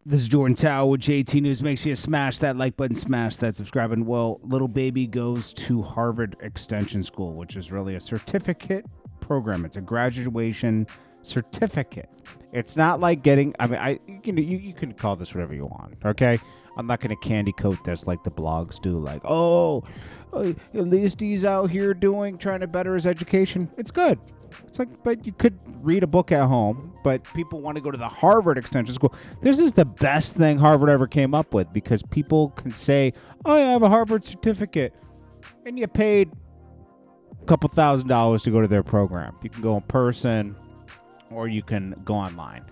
This is Jordan Tower with JT News. Make sure you smash that like button, smash that subscribe. And well, little baby goes to Harvard Extension School, which is really a certificate program. It's a graduation certificate. It's not like getting. I mean, you can call this whatever you want. Okay, I'm not going to candy coat this like the blogs do. Like, at least he's out here trying to better his education. It's good. It's like, but you could read a book at home, but people want to go to the Harvard Extension School. This is the best thing Harvard ever came up with because people can say, oh, I have a Harvard certificate, and you paid a couple $1,000s to go to their program. You can go in person or you can go online.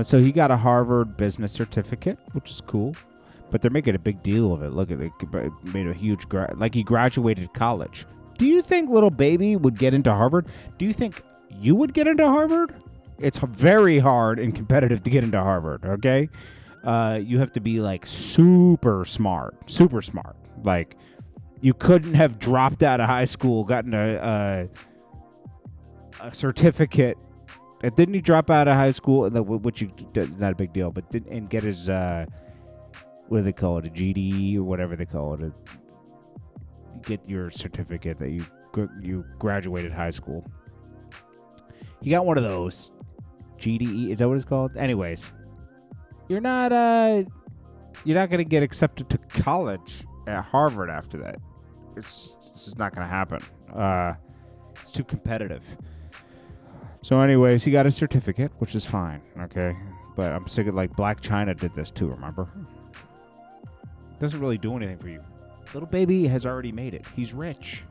So he got a Harvard business certificate, which is cool, but they're making a big deal of it. Look at it, made a huge, like he graduated college. Do you think little baby would get into Harvard? Do you think you would get into Harvard? It's very hard and competitive to get into Harvard, okay? You have to be like super smart. Like you couldn't have dropped out of high school, gotten a certificate. Didn't he drop out of high school? Which is not a big deal, but and get his, what do they call it, a GD or whatever they call it, get your certificate that you graduated high school. You got one of those. GDE, is that what it's called? Anyways, you're not going to get accepted to college at Harvard after that. This is not going to happen. It's too competitive. So anyways, he got a certificate, which is fine, okay? But I'm sick of, like, Black China did this too, remember? Doesn't really do anything for you. Little baby has already made it. He's rich.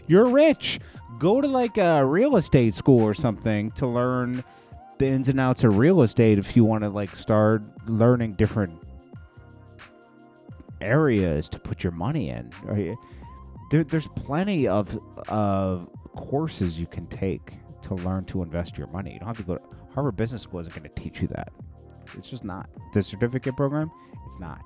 You're rich. Go to like a real estate school or something to learn the ins and outs of real estate if you want to like start learning different areas to put your money in. Right? There's plenty of courses you can take to learn to invest your money. You don't have to go to Harvard Business School. Isn't going to teach you that. It's just not. The certificate program, it's not.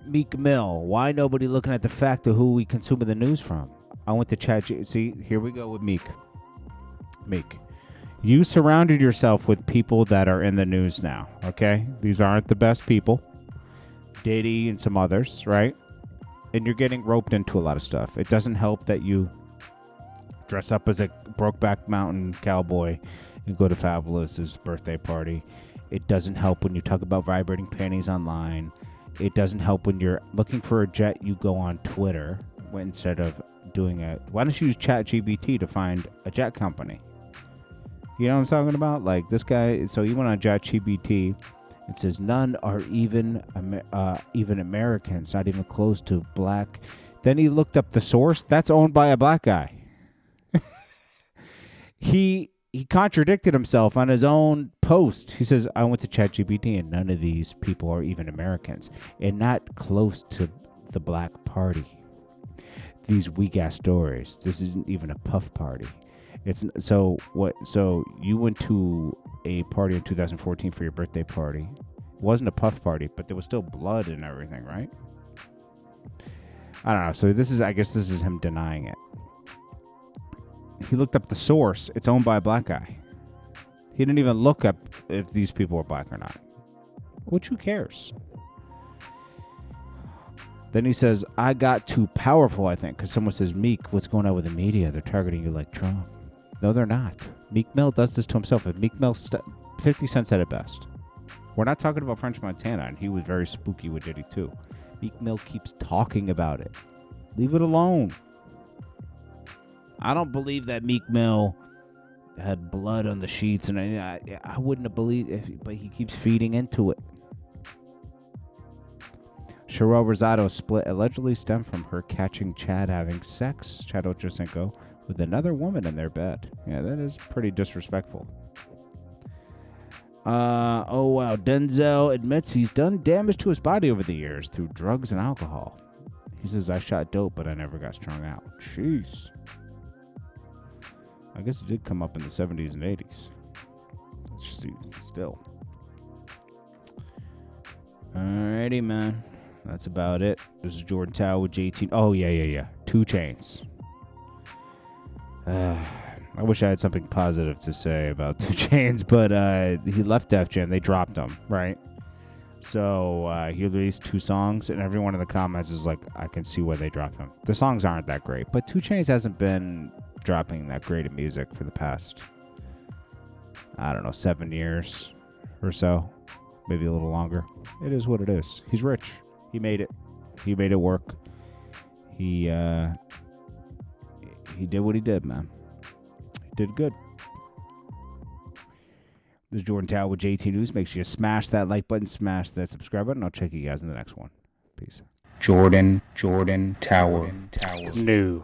Meek Mill. Why nobody looking at the fact of who we consuming the news from? I went to chat. See, here we go with Meek. Meek, you surrounded yourself with people that are in the news now. Okay, these aren't the best people. Diddy and some others, right? And you're getting roped into a lot of stuff. It doesn't help that you dress up as a Brokeback Mountain cowboy and go to Fabulous's birthday party. It doesn't help when you talk about vibrating panties online. It doesn't help when you're looking for a jet, you go on Twitter instead of doing it. Why don't you use ChatGPT to find a jet company? You know what I'm talking about? Like this guy, so he went on ChatGPT. It says none are even Americans, not even close to black. Then he looked up the source. That's owned by a black guy. He contradicted himself on his own post. He says, I went to ChatGPT and none of these people are even Americans and not close to the black party. These weak ass stories. This isn't even a puff party. It's so what? So you went to a party in 2014 for your birthday party. It wasn't a puff party, but there was still blood and everything, right? I don't know. So I guess this is him denying it. He looked up the source. It's owned by a black guy. He didn't even look up if these people were black or not. Which, who cares? Then he says, I got too powerful, I think, because someone says, Meek, what's going on with the media? They're targeting you like Trump. No, they're not. Meek Mill does this to himself. And Meek Mill, 50 Cent said it best. We're not talking about French Montana, and he was very spooky with Diddy, too. Meek Mill keeps talking about it. Leave it alone. I don't believe that Meek Mill had blood on the sheets, and I wouldn't have believed it, but he keeps feeding into it. Cheryl Rosado's split allegedly stemmed from her catching Chad having sex, Chad Ochocinco, with another woman in their bed. Yeah, that is pretty disrespectful. Oh, wow. Denzel admits he's done damage to his body over the years through drugs and alcohol. He says, I shot dope, but I never got strung out. Jeez. I guess it did come up in the 70s and 80s. Let's just see. Still. Alrighty, man. That's about it. This is Jordan Tower with JT. Oh, yeah. 2 Chainz. I wish I had something positive to say about 2 Chainz, but he left Def Jam. They dropped him, right? So he released 2 songs, and everyone in the comments is like, I can see why they dropped him. The songs aren't that great, but 2 Chainz hasn't been dropping that great of music for the past, I don't know, 7 years or so. Maybe a little longer. It is what it is. He's rich. He made it. He made it work. He did what he did, man. He did good. This is Jordan Tower with JT News. Make sure you smash that like button, smash that subscribe button. I'll check you guys in the next one. Peace. Jordan Tower. New.